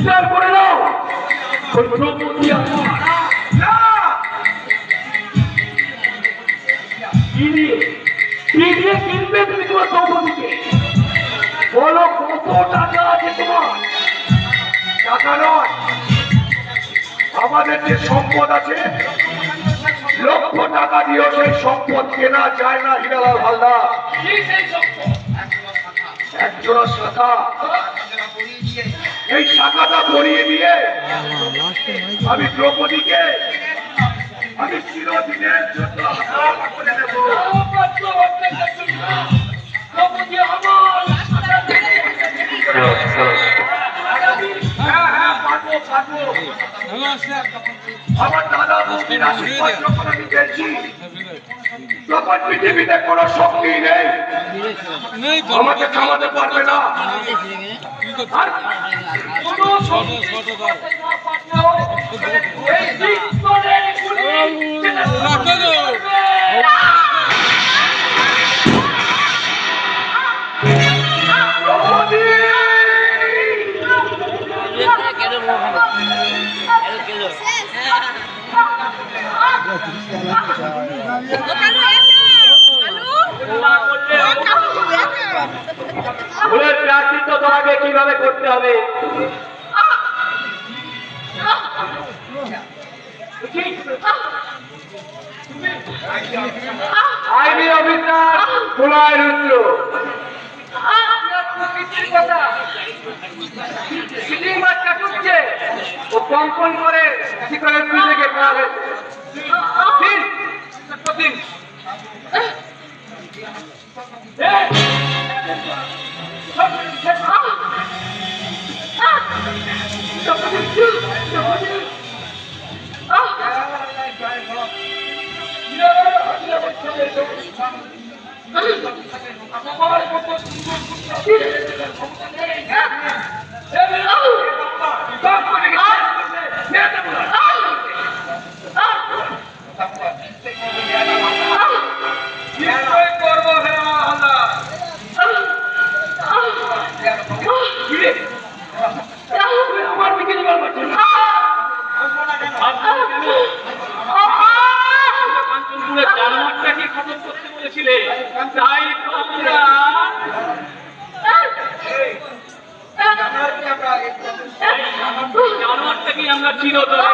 স্বীকার করে নাও ওই দ্রৌপদী আমার না কি দিয়ে কিনবে তুমি তোমার দ্রৌপদীকে? বলো কত টাকা আছে তোমার? টাকা নয়, আমাদের যে সম্পদ আছে লক্ষ টাকা দিয়েও সেই সম্পদ কেনা যায় না। হীরালাল হালদার একজোড়া শাখা, এই শাখাটা পরিয়ে দিয়ে আমি দ্রৌপদীকে আমি চিরদিনের জন্য করে দেব। আমার দাদা যখন আমি দেখছি তখন পৃথিবীতে কোনো শক্তি নেই আমাকে থামাতে পারবে না। প্রার্থিত তোমাকে কিভাবে করতে হবে আইনি অফিসার কুলায় রুদ্র ও কম্পন করে শিকড়ের থেকে পাওয়া গেছে। আমরা চিরতরে